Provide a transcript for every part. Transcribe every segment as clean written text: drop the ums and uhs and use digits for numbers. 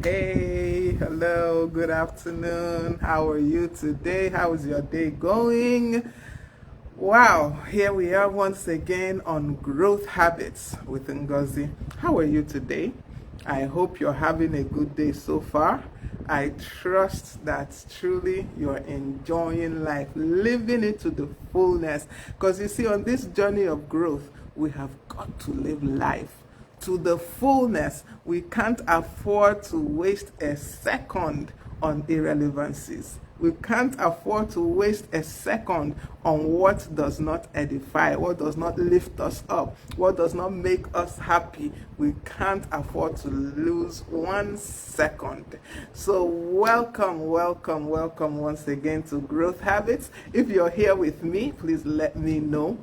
Hey, hello, good afternoon. How are you today? How is your day going? Wow, here we are once again on Growth Habits with Ngozi. How are you today? I hope you're having a good day so far. I trust that truly you're enjoying life, living it to the fullness. Because you see, on this journey of growth, we have got to live life to the fullness. We can't afford to waste a second on irrelevancies. We can't afford to waste a second on what does not edify, what does not lift us up, what does not make us happy. We can't afford to lose 1 second. So welcome once again to Growth Habits. If you're here with me, please let me know.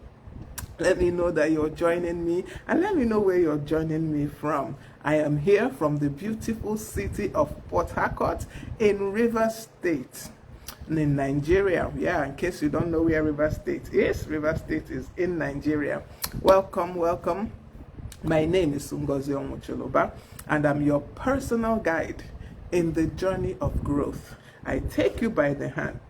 Let me know that you're joining me, and let me know where you're joining me from. I am here from the beautiful city of Port Harcourt in Rivers State in Nigeria. Yeah, in case you don't know where Rivers State is, Rivers State is in Nigeria. Welcome. My name is Ngozi Onwucholoba, and I'm your personal guide in the journey of growth. I take you by the hand,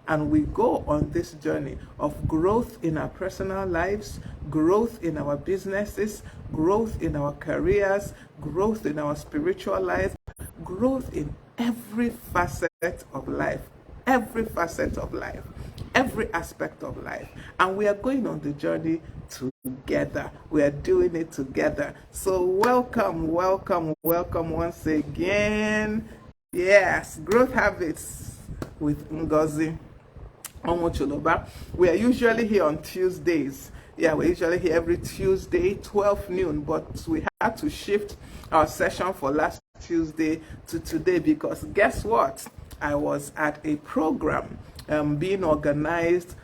and we go on this journey of growth in our personal lives, growth in our businesses, growth in our careers, growth in our spiritual life, growth in every facet of life, every aspect of life. And we are going on the journey together. We are doing it together. So welcome once again. Yes, Growth Habits with Ngozi Onwucholoba. We are usually here on Tuesdays. Yeah, we're usually here every Tuesday, 12 noon, but we had to shift our session for last Tuesday to today because guess what? I was at a program being organized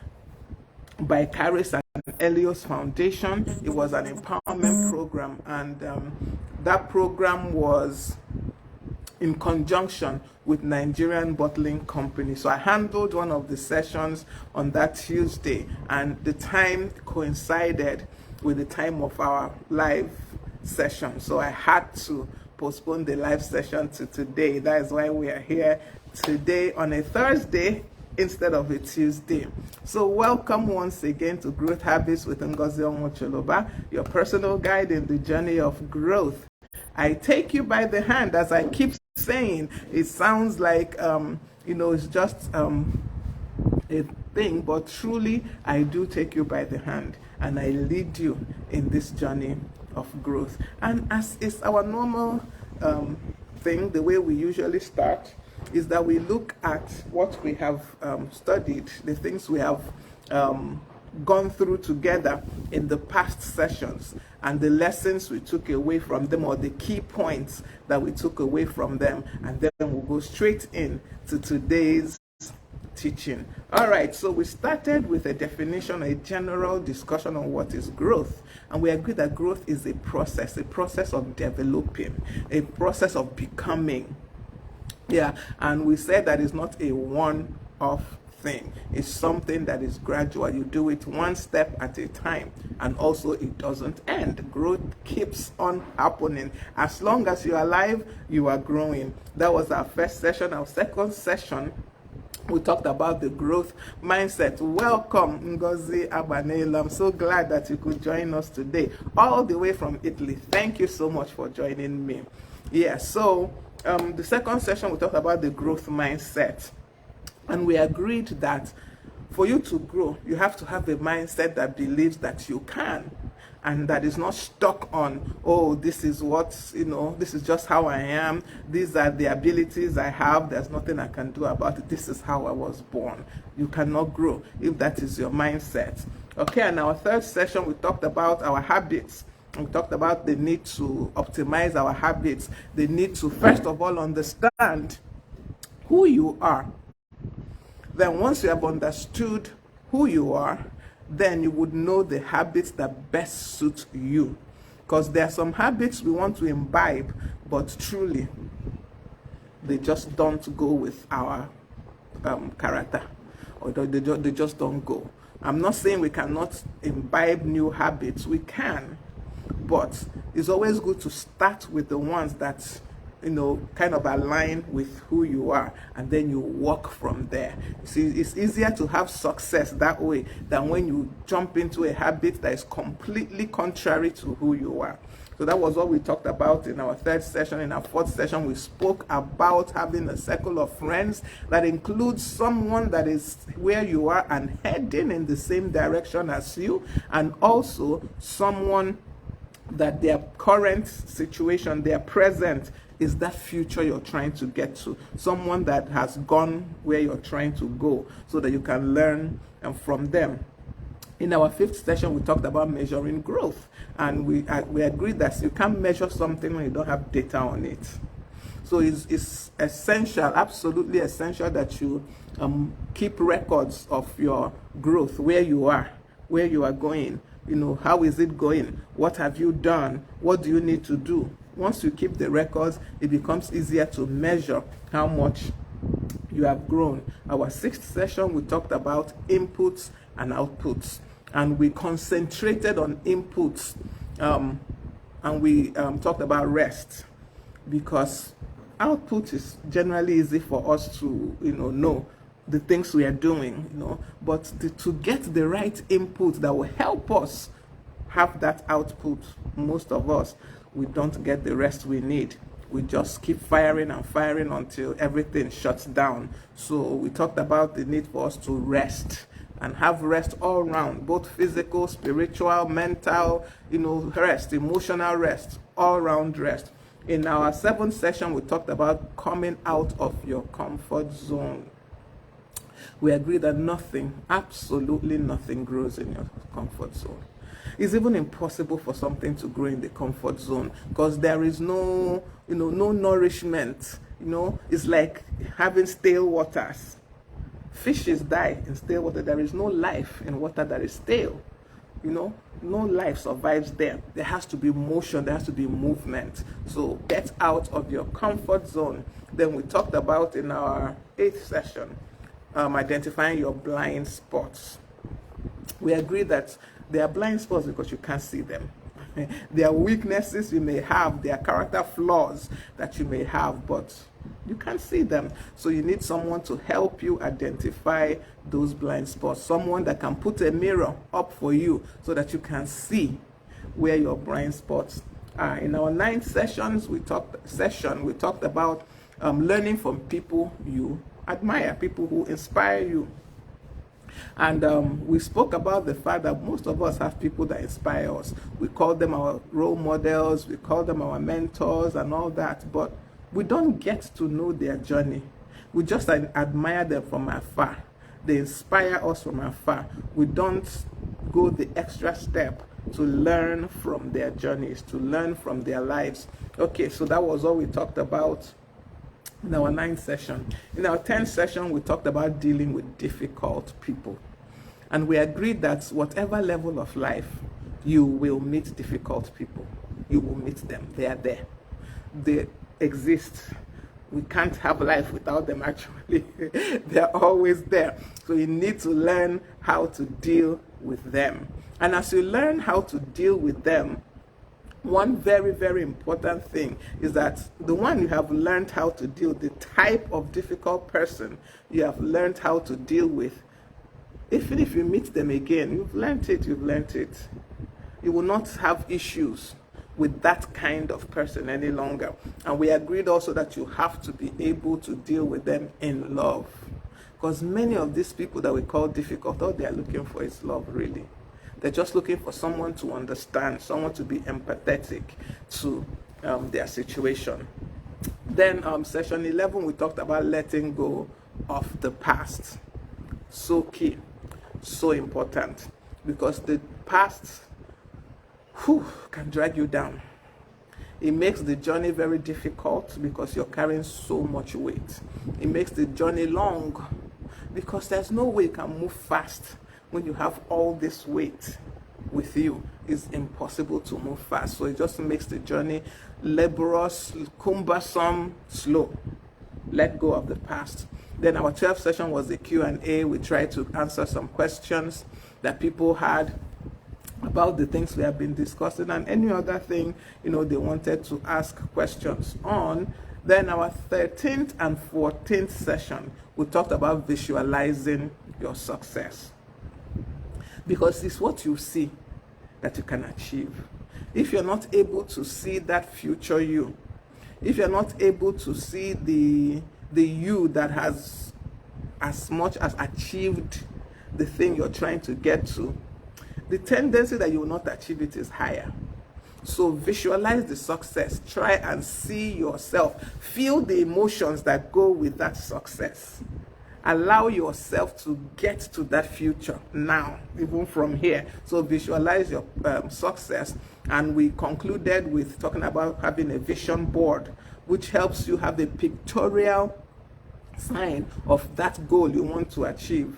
by Caris and Elios Foundation. It was an empowerment program, and that program was in conjunction with Nigerian Bottling Company. So I handled one of the sessions on that Tuesday, and the time coincided with the time of our live session. So I had to postpone the live session to today. That is why we are here today on a Thursday instead of a Tuesday. So welcome once again to Growth Habits with Ngozi Onwucholoba, your personal guide in the journey of growth. I take you by the hand, as I keep saying. It sounds like it's just a thing, but truly I do take you by the hand and I lead you in this journey of growth. And as is our normal thing, the way we usually start is that we look at what we have studied, the things we have gone through together in the past sessions, and the lessons we took away from them, or the key points that we took away from them, and then we'll go straight in to today's teaching. All right, so we started with a definition, a general discussion on what is growth, and we agreed that growth is a process of developing, a process of becoming. Yeah, and we said that it's not a one-off thing. It's something that is gradual. You do it one step at a time, and also it doesn't end. Growth keeps on happening. As long as you're alive, you are growing. That was our first session. Our second session, we talked about the growth mindset. Welcome, Ngozi Abanela. I'm so glad that you could join us today, all the way from Italy. Thank you so much for joining me. Yeah, so the second session, we talked about the growth mindset. And we agreed that for you to grow, you have to have a mindset that believes that you can, and that is not stuck on, oh, this is what, this is just how I am. These are the abilities I have. There's nothing I can do about it. This is how I was born. You cannot grow if that is your mindset. Okay, and our third session, we talked about our habits. We talked about the need to optimize our habits, the need to, first of all, understand who you are. Then once you have understood who you are, then you would know the habits that best suit you. Because there are some habits we want to imbibe, but truly, they just don't go with our character, or they just don't go. I'm not saying we cannot imbibe new habits. We can, but it's always good to start with the ones that kind of align with who you are, and then you walk from there. See, it's easier to have success that way than when you jump into a habit that is completely contrary to who you are. So that was what we talked about in our third session. In our fourth session, we spoke about having a circle of friends that includes someone that is where you are and heading in the same direction as you, and also someone that their current situation, their present, is that future you're trying to get to. Someone that has gone where you're trying to go, so that you can learn from them. In our fifth session, we talked about measuring growth, and we agreed that you can't measure something when you don't have data on it. So it's essential, absolutely essential, that you keep records of your growth, where you are going. How is it going? What have you done? What do you need to do? Once you keep the records, it becomes easier to measure how much you have grown. Our sixth session, we talked about inputs and outputs, and we concentrated on inputs, and we talked about rest, because output is generally easy for us to know the things we are doing, but to get the right input that will help us have that output, most of us, we don't get the rest we need. We just keep firing and firing until everything shuts down. So we talked about the need for us to rest, and have rest all around, both physical, spiritual, mental, rest, emotional rest, all round rest. In our seventh session, we talked about coming out of your comfort zone. We agreed that nothing, absolutely nothing, grows in your comfort zone. It's even impossible for something to grow in the comfort zone, because there is no nourishment. It's like having stale waters. Fishes die in stale water. There is no life in water that is stale. No life survives there. There has to be motion, there has to be movement. So get out of your comfort zone. Then we talked about in our eighth session, identifying your blind spots. We agreed that they are blind spots because you can't see them. There are weaknesses you may have, there are character flaws that you may have, but you can't see them. So you need someone to help you identify those blind spots, someone that can put a mirror up for you so that you can see where your blind spots are. In our ninth session, we talked about learning from people you admire, people who inspire you. And we spoke about the fact that most of us have people that inspire us. We call them our role models, we call them our mentors and all that, but we don't get to know their journey. We just admire them from afar. They inspire us from afar. We don't go the extra step to learn from their journeys, to learn from their lives. Okay, so that was all we talked about in our ninth session. In our 10th session, we talked about dealing with difficult people. And we agreed that whatever level of life, you will meet difficult people. You will meet them. They are there. They exist. We can't have life without them, actually. They're always there. So you need to learn how to deal with them. And as you learn how to deal with them, one very, very important thing is that the one you have learned how to deal, the type of difficult person you have learned how to deal with, even if you meet them again, you've learned it. You will not have issues with that kind of person any longer. And we agreed also that you have to be able to deal with them in love. Because many of these people that we call difficult, all they are looking for is love, really. They're just looking for someone to understand, someone to be empathetic to their situation. Then session 11, we talked about letting go of the past. So key, so important, because the past can drag you down. It makes the journey very difficult because you're carrying so much weight. It makes the journey long because there's no way you can move fast when you have all this weight with you. It's impossible to move fast. So it just makes the journey laborious, cumbersome, slow. Let go of the past. Then our 12th session was the Q&A. We tried to answer some questions that people had about the things we have been discussing and any other thing, they wanted to ask questions on. Then our 13th and 14th session, we talked about visualizing your success. Because it's what you see that you can achieve. If you're not able to see that future you, if you're not able to see the you that has as much as achieved the thing you're trying to get to, the tendency that you will not achieve it is higher. So visualize the success. Try and see yourself. Feel the emotions that go with that success. Allow yourself to get to that future now, even from here. So visualize your success. And we concluded with talking about having a vision board, which helps you have a pictorial sign of that goal you want to achieve.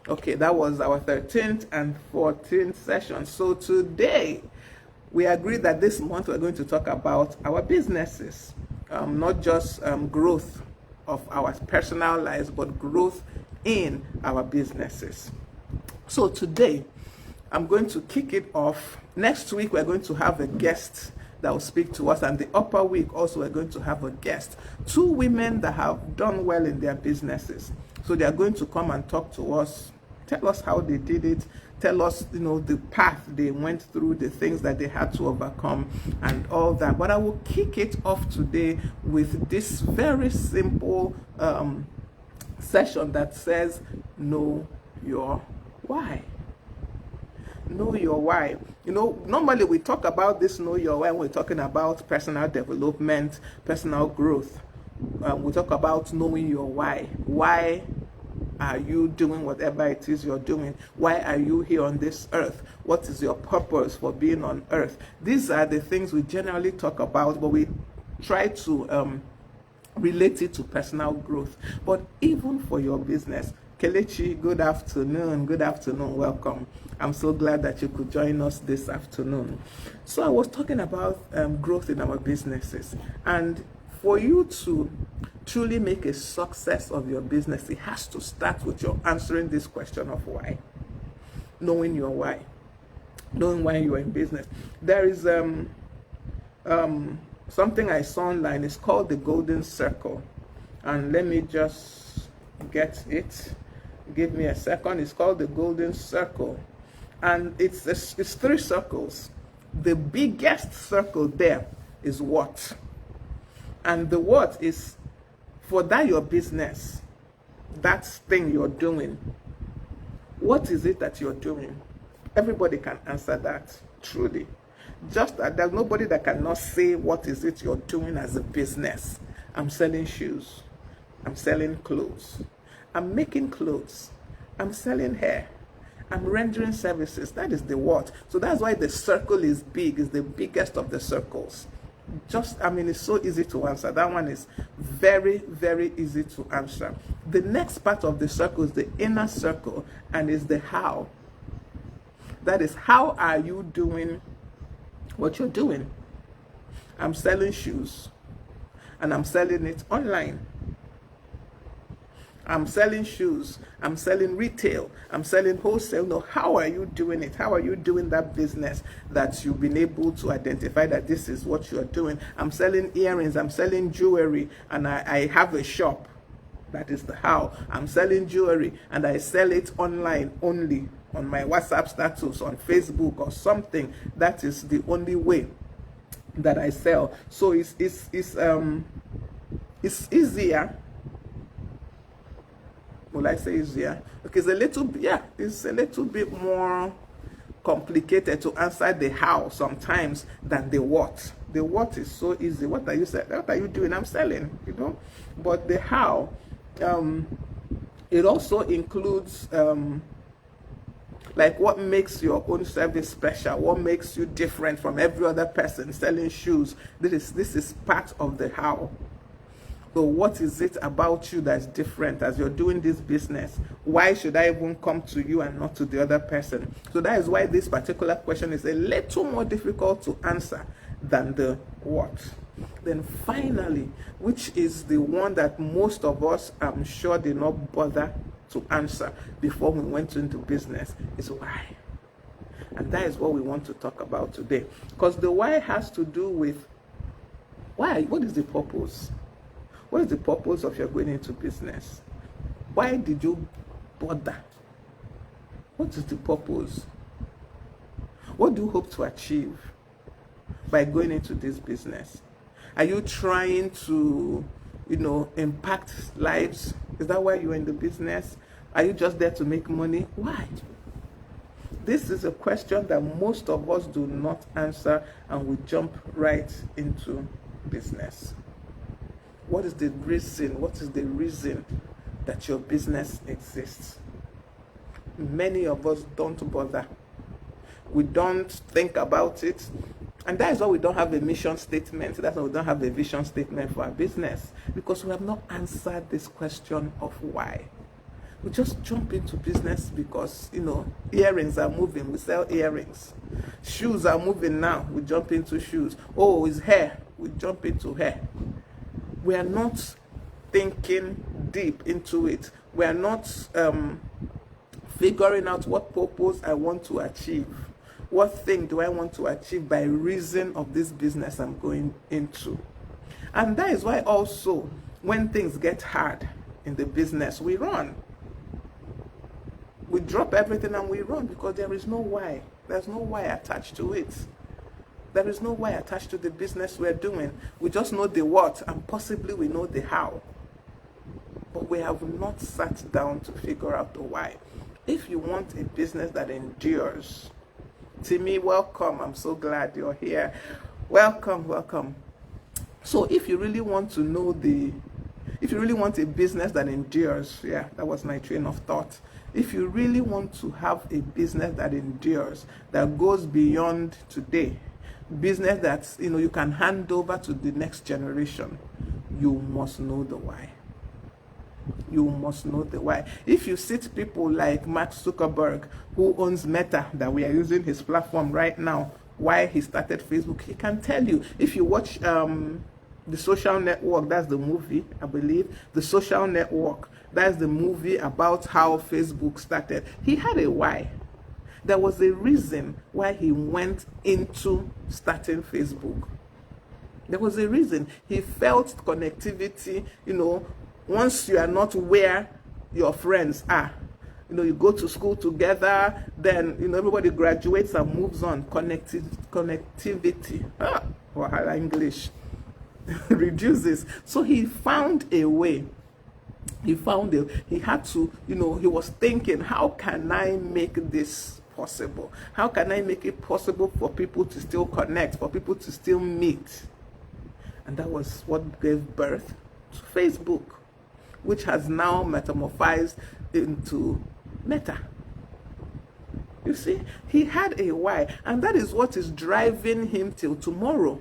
Okay, that was our 13th and 14th session. So today, we agreed that this month we're going to talk about our businesses, not just growth of our personal lives, but growth in our businesses. So today, I'm going to kick it off. Next week, we're going to have a guest that will speak to us, and the upper week also we're going to have a guest. 2 women that have done well in their businesses. So they are going to come and talk to us, tell us how they did it, tell us, the path they went through, the things that they had to overcome, and all that. But I will kick it off today with this very simple session that says, know your why. Know your why. Normally we talk about this know your why when we're talking about personal development, personal growth. We talk about knowing your why. Why are you doing whatever it is you're doing? Why are you here on this earth? What is your purpose for being on earth? These are the things we generally talk about, but we try to relate it to personal growth. But even for your business, Kelechi, good afternoon. Good afternoon. Welcome. I'm so glad that you could join us this afternoon. So I was talking about growth in our businesses. And for you to truly make a success of your business, it has to start with your answering this question of why. Knowing your why. Knowing why you're in business. There is something I saw online. It's called the Golden Circle. And let me just get it. Give me a second. It's called the Golden Circle. And it's 3 circles. The biggest circle there is what? And the what is for that your business, that thing you're doing. What is it that you're doing? Everybody can answer that, truly. Just that there's nobody that cannot say what is it you're doing as a business. I'm selling shoes. I'm selling clothes. I'm making clothes. I'm selling hair. I'm rendering services. That is the what. So that's why the circle is big. It's the biggest of the circles. It's so easy to answer. That one is very, very easy to answer. The next part of the circle is the inner circle, and is the how. That is, how are you doing what you're doing? I'm selling shoes, and I'm selling it online. I'm selling shoes, I'm selling retail, I'm selling wholesale. No, how are you doing it? How are you doing that business that you've been able to identify that this is what you're doing? I'm selling earrings, I'm selling jewelry, and I have a shop. That is the how. I'm selling jewelry, and I sell it online only, on my WhatsApp status, on Facebook or something. That is the only way that I sell. So it's easier. Will I say easier? Okay, it's a little bit more complicated to answer the how sometimes than the what. The what is so easy. What are you saying? What are you doing? I'm selling, But the how, it also includes like what makes your own service special, what makes you different from every other person selling shoes. This is part of the how. So what is it about you that's different as you're doing this business? Why should I even come to you and not to the other person? So that is why this particular question is a little more difficult to answer than the what. Then finally, which is the one that most of us, I'm sure, did not bother to answer before we went into business, is why. And that is what we want to talk about today. Because the why has to do with why. What is the purpose? What is the purpose of your going into business? Why did you bother? What is the purpose? What do you hope to achieve by going into this business? Are you trying to, impact lives? Is that why you're in the business? Are you just there to make money? Why? This is a question that most of us do not answer, and we jump right into business. What is the reason? What is the reason that your business exists? Many of us don't bother. We don't think about it. And that is why we don't have a mission statement. That's why we don't have a vision statement for our business, because we have not answered this question of why. We just jump into business because, earrings are moving. We sell earrings. Shoes are moving now. We jump into shoes. Oh, it's hair. We jump into hair. We are not thinking deep into it. We are not figuring out what purpose I want to achieve. What thing do I want to achieve by reason of this business I'm going into? And that is why also, when things get hard in the business, we run. We drop everything and we run, because there is no why. There's no why attached to it. There is no why attached to the business we're doing. We just know the what, and possibly we know the how. But we have not sat down to figure out the why. If you want a business that endures, Timmy, welcome. I'm so glad you're here. Welcome, welcome. So if you really want to know if you really want a business that endures, yeah, that was my train of thought. If you really want to have a business that endures, that goes beyond today, business that you can hand over to the next generation, you must know the why. You must know the why. If you sit people like Mark Zuckerberg, who owns Meta, that we are using his platform right now, why he started Facebook, he can tell you. If you watch The Social Network, that's the movie, I believe. The Social Network, that's the movie about how Facebook started. He had a why. There was a reason why he went into starting Facebook. There was a reason. He felt connectivity, once you are not where your friends are. You go to school together, then, everybody graduates and moves on. Connectivity. Wahala English. Reduces. So he found a way. He had to, he was thinking, how can I make this possible? How can I make it possible for people to still connect, for people to still meet? And that was what gave birth to Facebook, which has now metamorphosed into Meta. You see, he had a why, and that is what is driving him till tomorrow.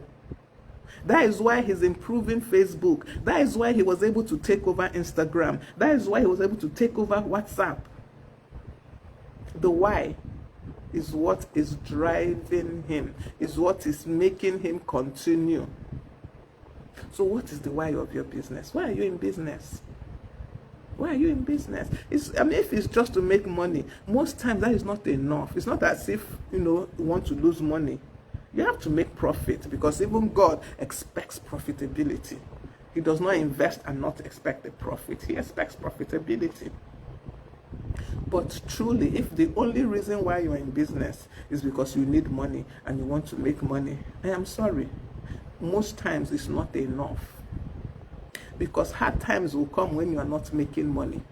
That is why he's improving Facebook. That is why he was able to take over Instagram. That is why he was able to take over WhatsApp. The why is what is driving him, is what is making him continue. So what is the why of your business? Why are you in business? Why are you in business? If it's just to make money, most times that is not enough. It's not as if, you want to lose money. You have to make profit, because even God expects profitability. He does not invest and not expect a profit. He expects profitability. But truly, if the only reason why you're in business is because you need money and you want to make money, I am sorry. Most times it's not enough. Because hard times will come when you are not making money.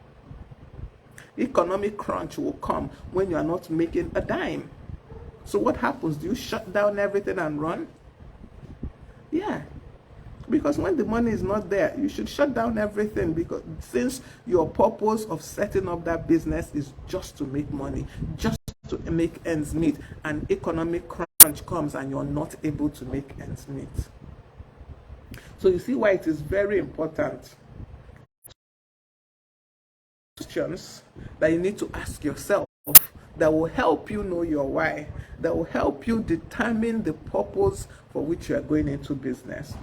Economic crunch will come when you are not making a dime. So what happens? Do you shut down everything and run? Yeah. Because when the money is not there, you should shut down everything, because since your purpose of setting up that business is just to make money, just to make ends meet, and economic crunch comes and you're not able to make ends meet. So you see why it is very important questions that you need to ask yourself that will help you know your why, that will help you determine the purpose for which you are going into business.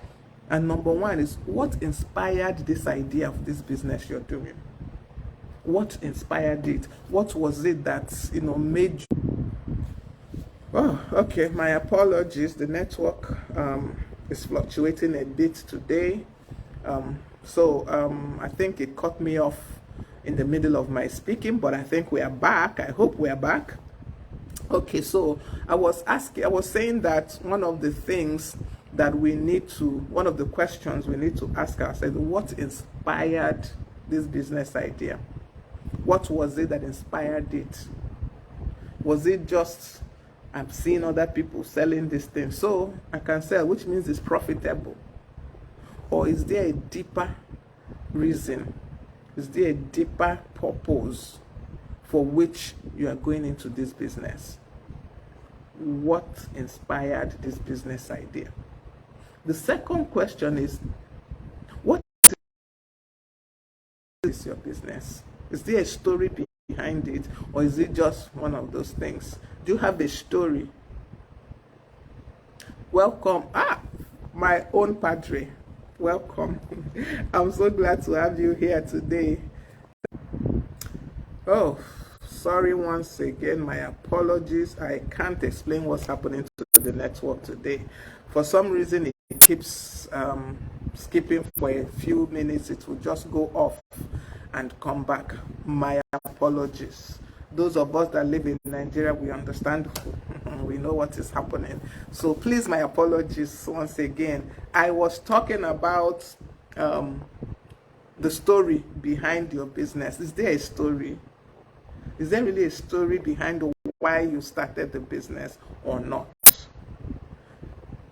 And number one is, what inspired this idea of this business you're doing? What inspired it? What was it that, made you? Oh, okay, my apologies. The network is fluctuating a bit today. I think it cut me off in the middle of my speaking, but I think we are back. I hope we are back. Okay, so I was saying that one of the questions we need to ask ourselves: what inspired this business idea? What was it that inspired it? Was it just, I'm seeing other people selling this thing, so I can sell, which means it's profitable? Or is there a deeper reason? Is there a deeper purpose for which you are going into this business? What inspired this business idea? The second question is, what is your business? Is there a story behind it, or is it just one of those things? Do you have a story? Welcome. My own Padre. Welcome. I'm so glad to have you here today. Oh, sorry once again. My apologies. I can't explain what's happening to the network today. For some reason, it keeps skipping for a few minutes. It will just go off and come back. My apologies. Those of us that live in Nigeria, we understand. We know what is happening. So please, my apologies once again. I was talking about the story behind your business. Is there a story? Is there really a story behind why you started the business or not?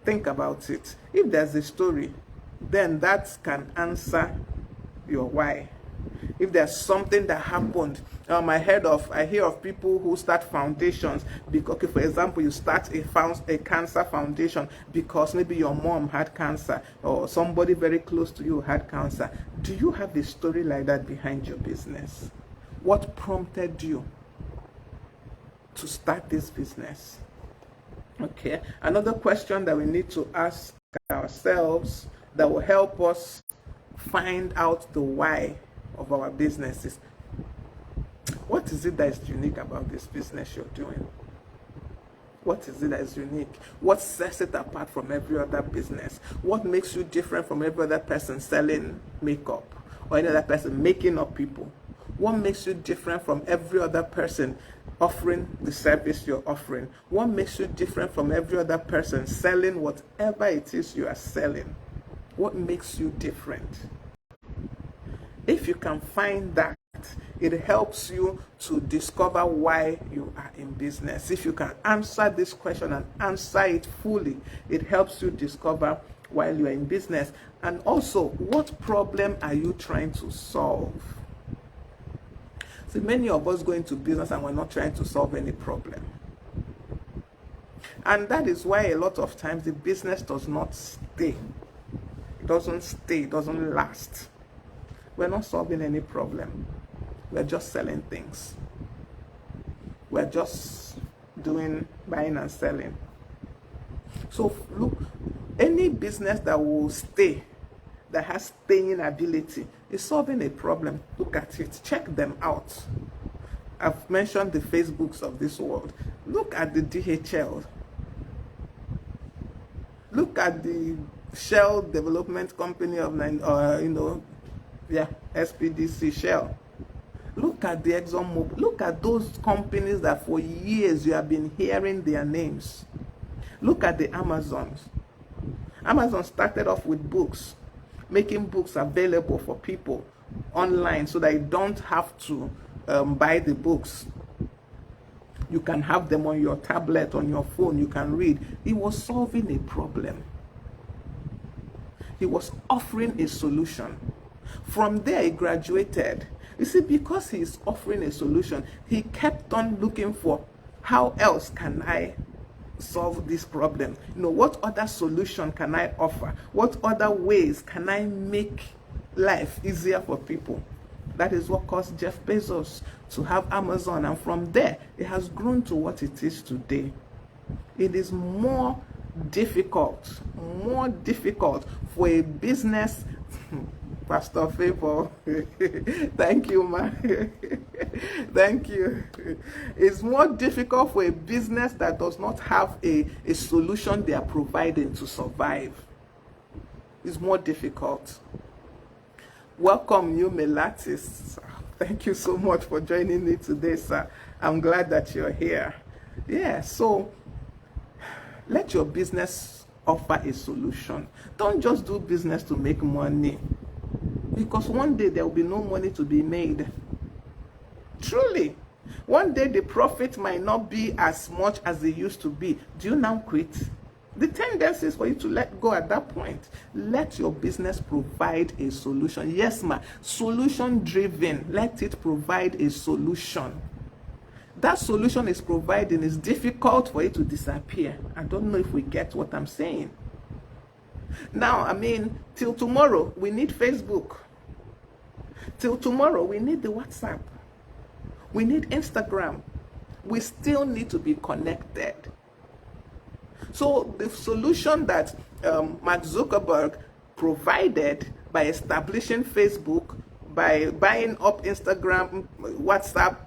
Think about it. If there's a story, then that can answer your why. If there's something that happened, I hear of people who start foundations because, okay, for example, you start a cancer foundation because maybe your mom had cancer or somebody very close to you had cancer. Do you have a story like that behind your business? What prompted you to start this business? Okay, another question that we need to ask ourselves that will help us find out the why of our businesses. What is it that is unique about this business you're doing? What is it that is unique? What sets it apart from every other business? What makes you different from every other person selling makeup or any other person making up people? What makes you different from every other person offering the service you're offering? What makes you different from every other person selling whatever it is you are selling? What makes you different? If you can find that, it helps you to discover why you are in business. If you can answer this question and answer it fully, it helps you discover why you are in business. And also, what problem are you trying to solve? See, many of us go into business and we're not trying to solve any problem. And that is why a lot of times the business does not stay. It doesn't stay, it doesn't last. We're not solving any problem. We're just selling things. We're just buying and selling. So look, any business that will stay, that has staying ability, is solving a problem. Look at it. Check them out. I've mentioned the Facebooks of this world. Look at the DHL. Look at the Shell Development Company of SPDC Shell. Look at the ExxonMobil. Look at those companies that for years you have been hearing their names. Look at the Amazons. Amazon started off with books, making books available for people online so that you don't have to buy the books. You can have them on your tablet, on your phone, you can read. He was solving a problem. He was offering a solution. From there, he graduated. You see, because he is offering a solution, he kept on looking for how else can I solve this problem? What other solution can I offer? What other ways can I make life easier for people? That is what caused Jeff Bezos to have Amazon, and from there, it has grown to what it is today. It is more difficult for a business. Pastor Favor, thank you, man. Thank you. It's more difficult for a business that does not have a solution they are providing to survive. It's more difficult. Welcome, you Melatis. Thank you so much for joining me today, sir. I'm glad that you're here. Yeah, so let your business offer a solution. Don't just do business to make money, because one day there will be no money to be made. Truly, one day the profit might not be as much as it used to be. Do you now quit? The tendency is for you to let go at that point. Let your business provide a solution. Yes, ma. Solution driven. Let it provide a solution. That solution is providing is difficult for it to disappear. I don't know if we get what I'm saying. Now, I mean, till tomorrow, we need Facebook. Till tomorrow, we need the WhatsApp. We need Instagram. We still need to be connected. So the solution that Mark Zuckerberg provided by establishing Facebook, by buying up Instagram, WhatsApp,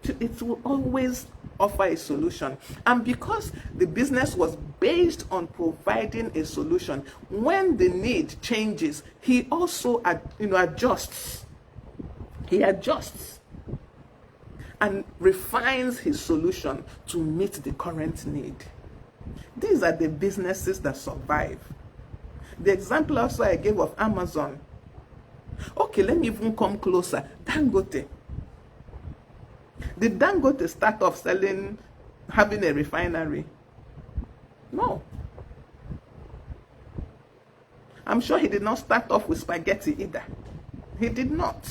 it will always offer a solution. And because the business was based on providing a solution, when the need changes, he also adjusts. He adjusts and refines his solution to meet the current need. These are the businesses that survive. The example also I gave of Amazon. Okay, let me even come closer. Dangote. Did Dangote start off having a refinery? No. I'm sure he did not start off with spaghetti either. He did not.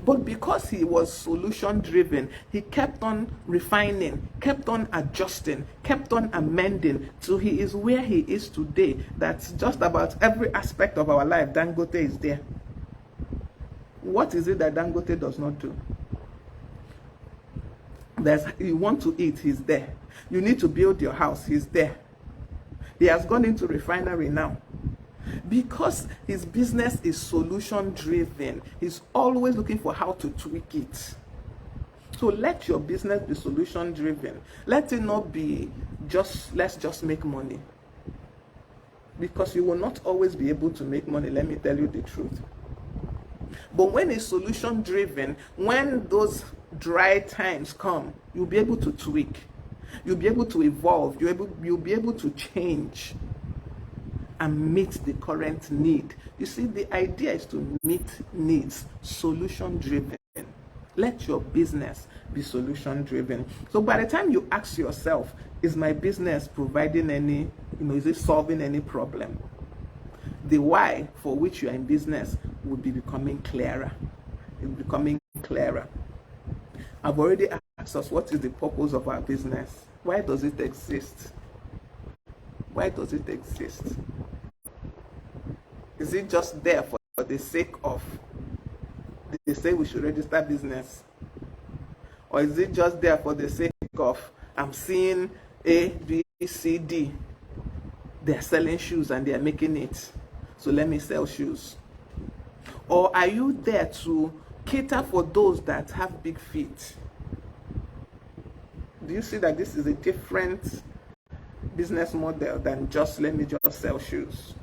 But because he was solution driven, he kept on refining, kept on adjusting, kept on amending till he is where he is today. That's just about every aspect of our life. Dangote is there. What is it that Dangote does not do? You want to eat, he's there. You need to build your house, he's there. He has gone into refinery now. Because his business is solution driven, he's always looking for how to tweak it. So let your business be solution driven. Let it not be let's just make money. Because you will not always be able to make money, let me tell you the truth. But when it's solution driven, when those dry times come, you'll be able to tweak. You'll be able to evolve. You'll be able to change and meet the current need. You see, the idea is to meet needs, solution driven. Let your business be solution driven. So by the time you ask yourself, is my business providing any, is it solving any problem? The why for which you are in business will be becoming clearer. It will be becoming clearer. I've already asked us, what is the purpose of our business? Why does it exist? Why does it exist? Is it just there for the sake of, they say we should register business? Or is it just there for the sake of, I'm seeing A, B, C, D. They're selling shoes and they're making it. So let me sell shoes. Or are you there to cater for those that have big feet? Do you see that this is a different business model than just let me just sell shoes?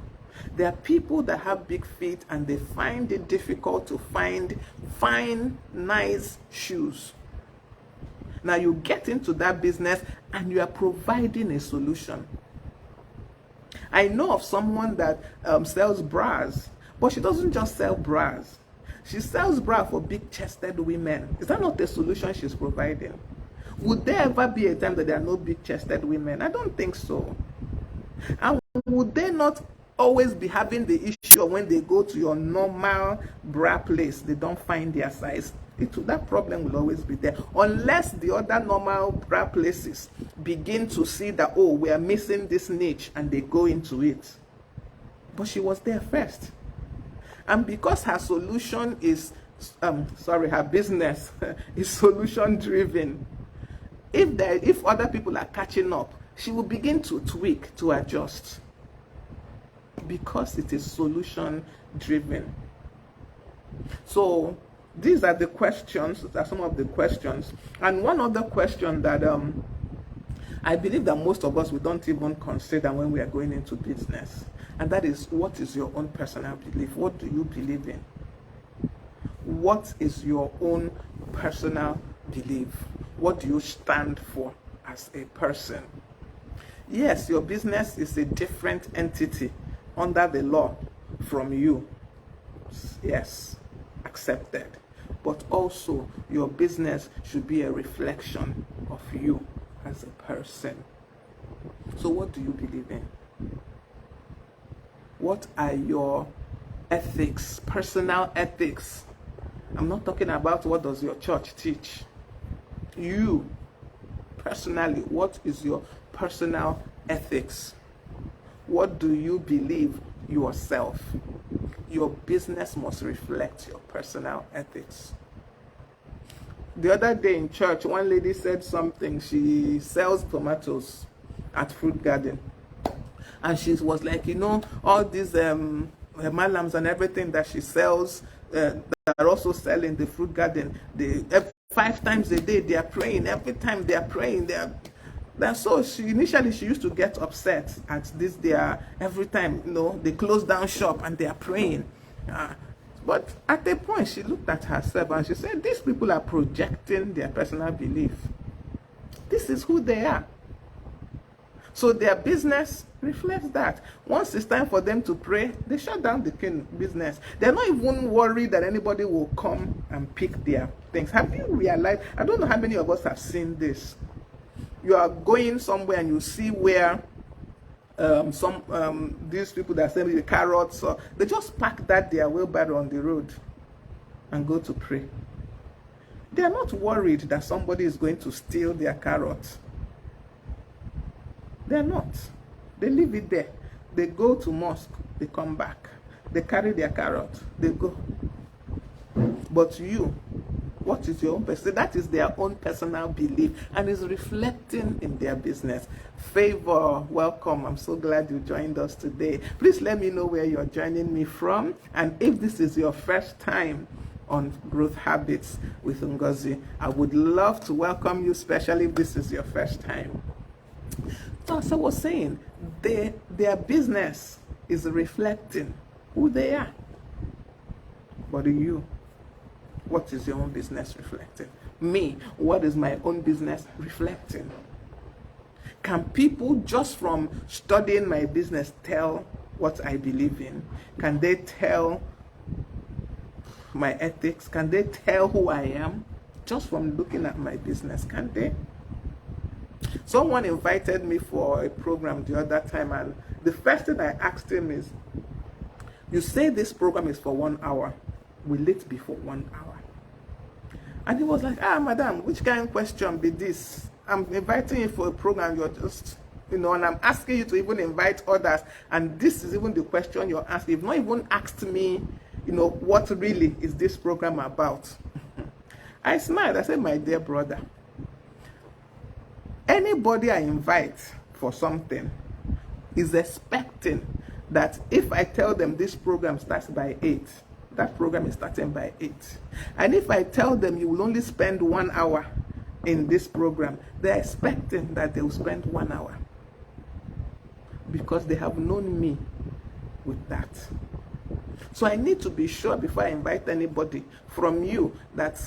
There are people that have big feet and they find it difficult to find fine, nice shoes. Now you get into that business and you are providing a solution. I know of someone that sells bras, but she doesn't just sell bras. She sells bras for big-chested women. Is that not the solution she's providing? Would there ever be a time that there are no big-chested women? I don't think so. And would they not always be having the issue of when they go to your normal bra place, they don't find their size? That problem will always be there. Unless the other normal bra places begin to see that, oh, we are missing this niche, and they go into it. But she was there first. And because her solution is, her business is solution driven, if other people are catching up, she will begin to tweak, to adjust. Because it is solution driven. So these are the questions, are some of the questions. And one other question that I believe that most of us, we don't even consider when we are going into business. And that is, what is your own personal belief? What do you believe in? What is your own personal belief? What do you stand for as a person? Yes, your business is a different entity under the law from you. Yes, accepted. But also, your business should be a reflection of you as a person. So what do you believe in? What are your ethics, personal ethics? I'm not talking about what does your church teach. You, personally, what is your personal ethics? What do you believe yourself? Your business must reflect your personal ethics. The other day in church, one lady said something. She sells tomatoes at Fruit Garden. And she was like, all these malams and everything that she sells, that are also selling the Fruit Garden, 5 times a day they are praying. Every time they are praying, so initially she used to get upset at this. Every time, they close down shop and they are praying. But at a point, she looked at herself and she said, these people are projecting their personal belief. This is who they are. So their business reflects that. Once it's time for them to pray, they shut down the business. They're not even worried that anybody will come and pick their things. Have you realized? I don't know how many of us have seen this. You are going somewhere and you see where these people that sell the carrots, they just park their wheelbarrow on the road and go to pray. They are not worried that somebody is going to steal their carrots. They're not. They leave it there. They go to mosque, they come back. They carry their carrot, they go. But you, what is your own person? That is their own personal belief and is reflecting in their business. Favor, welcome. I'm so glad you joined us today. Please let me know where you're joining me from. And if this is your first time on Growth Habits with Ngozi, I would love to welcome you, especially if this is your first time. So as I was saying, their business is reflecting who they are. But you, what is your own business reflecting? Me, what is my own business reflecting? Can people just from studying my business tell what I believe in? Can they tell my ethics? Can they tell who I am just from looking at my business? Can they? Someone invited me for a program the other time, and the first thing I asked him is, you say this program is for 1 hour. Will it be for 1 hour? And he was like, madam, which kind of question be this? I'm inviting you for a program, you're just, and I'm asking you to even invite others, and this is even the question you're asking. You've not even asked me, what really is this program about? I smiled. I said, my dear brother, anybody I invite for something is expecting that if I tell them this program starts by 8, that program is starting by 8. And if I tell them you will only spend 1 hour in this program, they're expecting that they will spend 1 hour. Because they have known me with that. So I need to be sure before I invite anybody from you that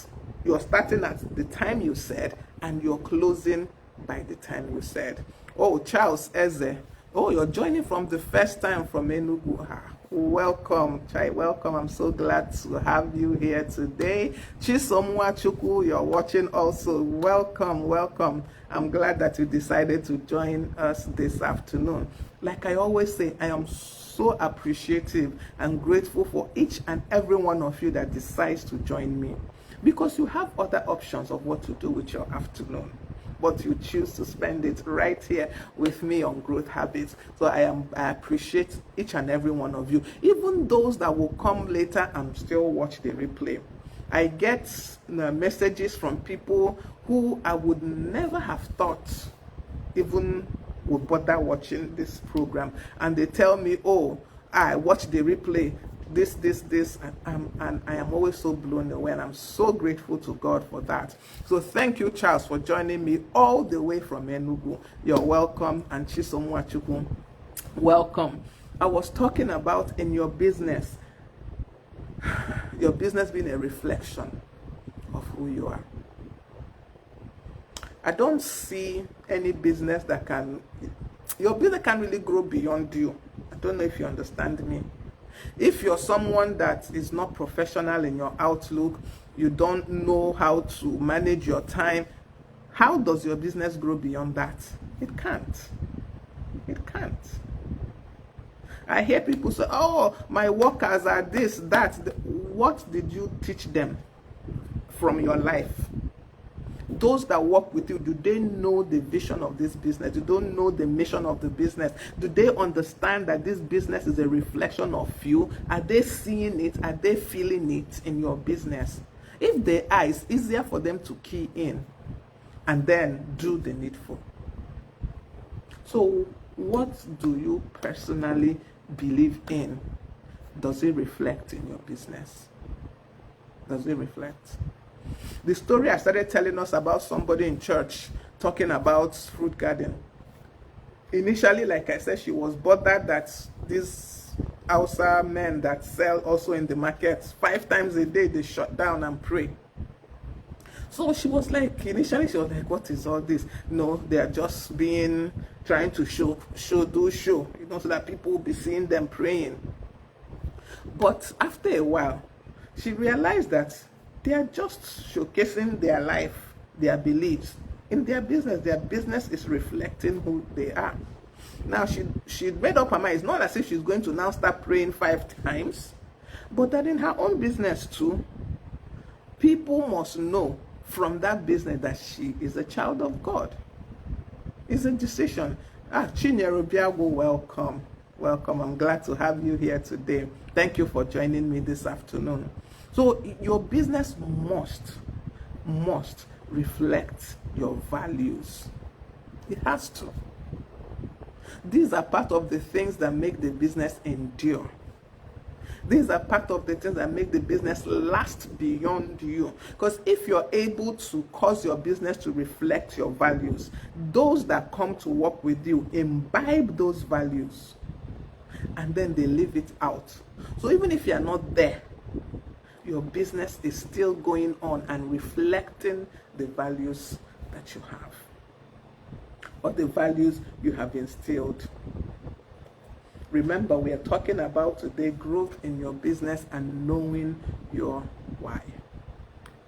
you're starting at the time you said and you're closing by the time you said. Oh, Charles Eze. Oh, you're joining from the first time from Enugu. Welcome, Chai. Welcome. I'm so glad to have you here today. Chisomwa Chuku, you're watching also. Welcome, welcome. I'm glad that you decided to join us this afternoon. Like I always say, I am so appreciative and grateful for each and every one of you that decides to join me, because you have other options of what to do with your afternoon, but you choose to spend it right here with me on Growth Habits. So I appreciate each and every one of you, even those that will come later and still watch the replay. I get messages from people who I would never have thought even would bother watching this program, and they tell me, oh, I watched the replay, this, and I am always so blown away, and I'm so grateful to God for that. So thank you, Charles, for joining me all the way from Enugu. You're welcome, and Chisom Wachukwu, welcome. I was talking about in your business being a reflection of who you are. I don't see any business your business can really grow beyond you. I don't know if you understand me. If you're someone that is not professional in your outlook, you don't know how to manage your time, how does your business grow beyond that? It can't. It can't. I hear people say, oh, my workers are this, that. What did you teach them from your life? Those that work with you, do they know the vision of this business? Do they know the mission of the business? Do they understand that this business is a reflection of you? Are they seeing it? Are they feeling it in your business? If they are, it's easier for them to key in and then do the needful. So what do you personally believe in? Does it reflect in your business? Does it reflect? The story I started telling us about somebody in church talking about fruit garden. Initially, like I said, she was bothered that these Hausa men that sell also in the market 5 times a day, they shut down and pray. So she was like, initially she was like, what is all this? No, they are just trying to show, so that people will be seeing them praying. But after a while, she realized that they are just showcasing their life, their beliefs in their business. Their business is reflecting who they are. Now she made up her mind. It's not as if she's going to now start praying 5 times, but that in her own business too, people must know from that business that she is a child of God. It's a decision. Chinyere Obiago, welcome. Welcome. I'm glad to have you here today. Thank you for joining me this afternoon. So your business must reflect your values. It has to. These are part of the things that make the business endure. These are part of the things that make the business last beyond you. Because if you're able to cause your business to reflect your values, those that come to work with you imbibe those values and then they live it out. So even if you're not there, your business is still going on and reflecting the values that you have or the values you have instilled. Remember, we are talking about today growth in your business and knowing your why.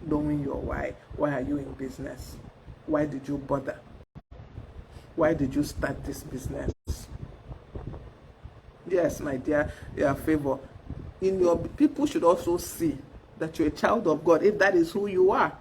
Knowing your why. Why are you in business? Why did you bother? Why did you start this business? Yes, my dear, favor. People should also see that you're a child of God, if that is who you are.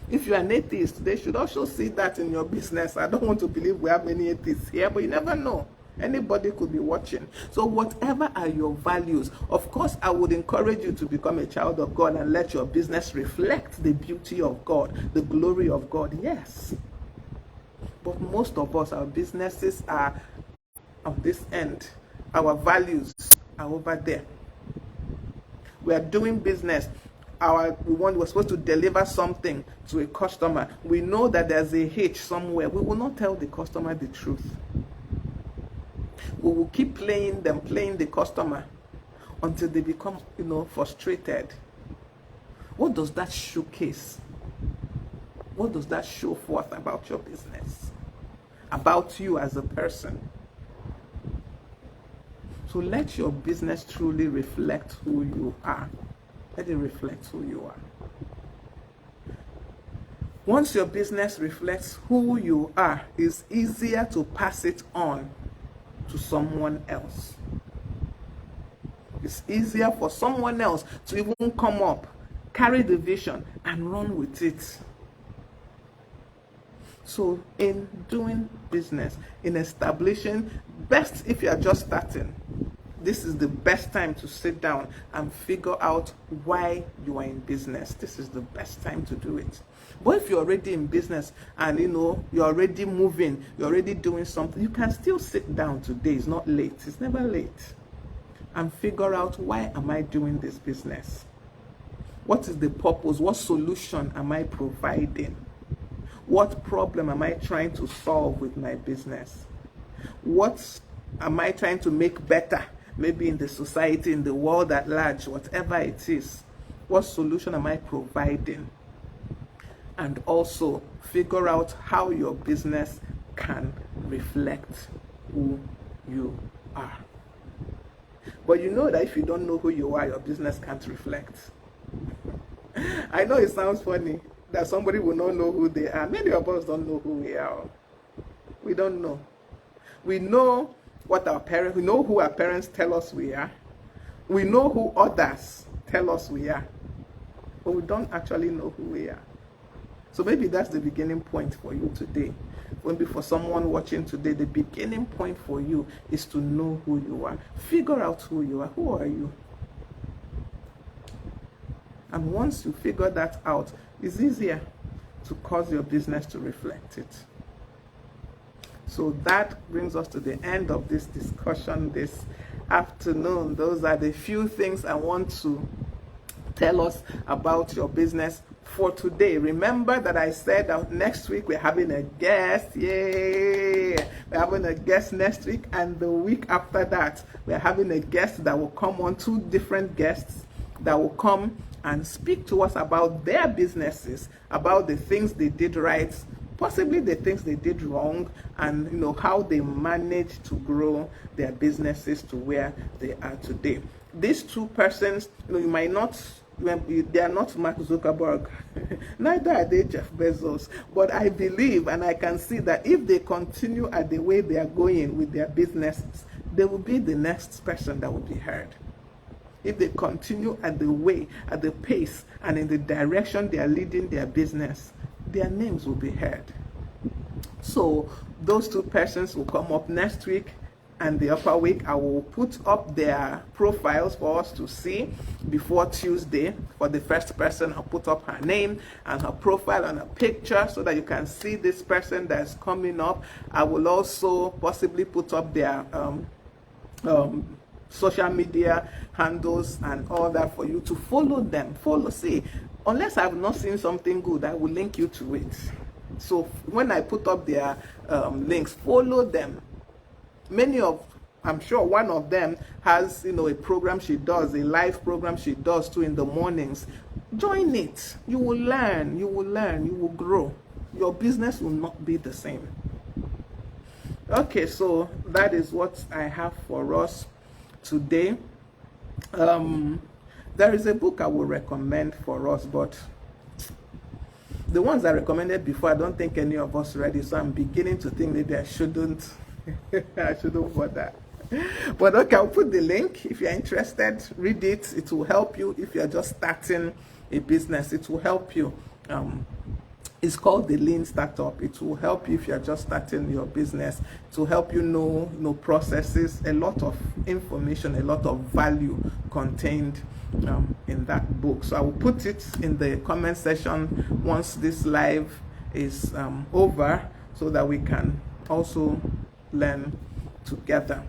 If you're an atheist, they should also see that in your business. I don't want to believe we have many atheists here, but you never know. Anybody could be watching. So whatever are your values, of course, I would encourage you to become a child of God and let your business reflect the beauty of God, the glory of God. Yes. But most of us, our businesses are on this end. Our values are over there. We are doing business. We're supposed to deliver something to a customer. We know that there's a hitch somewhere. We will not tell the customer the truth. We will keep playing the customer until they become, frustrated. What does that showcase? What does that show forth about your business? About you as a person? So let your business truly reflect who you are. Let it reflect who you are. Once your business reflects who you are, it's easier to pass it on to someone else. It's easier for someone else to even come up, carry the vision, and run with it. So in doing business, in establishing, best if you are just starting, this is the best time to sit down and figure out why you are in business. This is the best time to do it. But if you're already in business and you're already moving, you're already doing something, you can still sit down today. It's not late. It's never late. And figure out, why am I doing this business? What is the purpose? What solution am I providing? What problem am I trying to solve with my business? What am I trying to make better? Maybe in the society, in the world at large, whatever it is. What solution am I providing? And also figure out how your business can reflect who you are. But you know that if you don't know who you are, your business can't reflect. I know it sounds funny that somebody will not know who they are. Many of us don't know who we are. We don't know. We know what our parents, we know who our parents tell us we are. We know who others tell us we are. But we don't actually know who we are. So maybe that's the beginning point for you today. Maybe for someone watching today, the beginning point for you is to know who you are. Figure out who you are. Who are you? And once you figure that out, it's easier to cause your business to reflect it. So that brings us to the end of this discussion this afternoon. Those are the few things I want to tell us about your business for today. Remember that I said that next week we're having a guest. Yay! We're having a guest next week, and the week after that we're having a guest that will come on, 2 different guests that will come and speak to us about their businesses, about the things they did right, possibly the things they did wrong, and how they managed to grow their businesses to where they are today. These 2 persons, you might not, they are not Mark Zuckerberg, neither are they Jeff Bezos, but I believe and I can see that if they continue at the way they are going with their businesses, they will be the next person that will be heard. If they continue at the way, at the pace, and in the direction they are leading their business, their names will be heard. So those 2 persons will come up next week, and the upper week I will put up their profiles for us to see before Tuesday. For the first person, I'll put up her name and her profile and a picture so that you can see this person that's coming up. I will also possibly put up their social media handles and all that for you to follow them. See, unless I've not seen something good, I will link you to it. So when I put up their links, follow them. I'm sure one of them has, a program she does, a live program she does too in the mornings. Join it. You will learn, you will grow. Your business will not be the same. Okay, so that is what I have for us today. There is a book I will recommend for us, but the ones I recommended before, I don't think any of us read it, so I'm beginning to think maybe I shouldn't bother. But okay, I'll put the link. If you're interested, read it. It will help you if you're just starting a business. It will help you. It's called The Lean Startup. It will help you if you're just starting your business. It will help you know processes, a lot of information, a lot of value contained in that book. So I will put it in the comment section once this live is over, so that we can also learn together.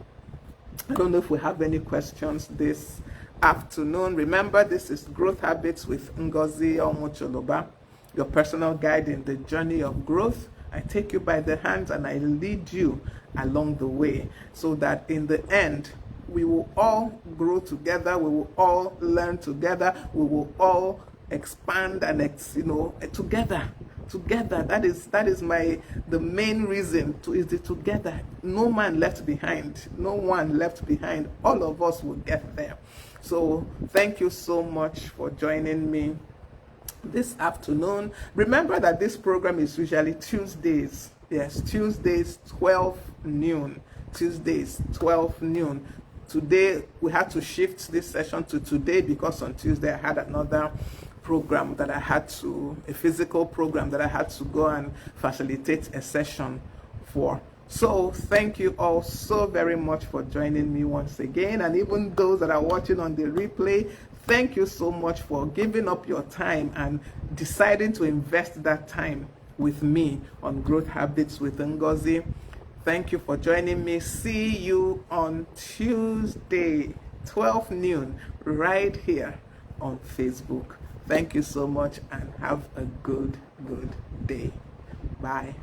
I don't know if we have any questions this afternoon. Remember, this is Growth Habits with Ngozi Omocholoba, your personal guide in the journey of growth. I take you by the hand and I lead you along the way, so that in the end we will all grow together, we will all learn together, we will all expand and together. That is the main reason is the together. No man left behind, no one left behind. All of us will get there. So thank you so much for joining me this afternoon. Remember that this program is usually Tuesdays. Yes, Tuesdays 12 noon. Tuesdays 12 noon. Today we had to shift this session to today because on Tuesday I had another program that I had to, a physical program that I had to go and facilitate a session for. So thank you all so very much for joining me once again, and even those that are watching on the replay, thank you so much for giving up your time and deciding to invest that time with me on Growth Habits with Ngozi. Thank you for joining me. See you on Tuesday 12 noon right here on Facebook. Thank you so much and have a good day. Bye.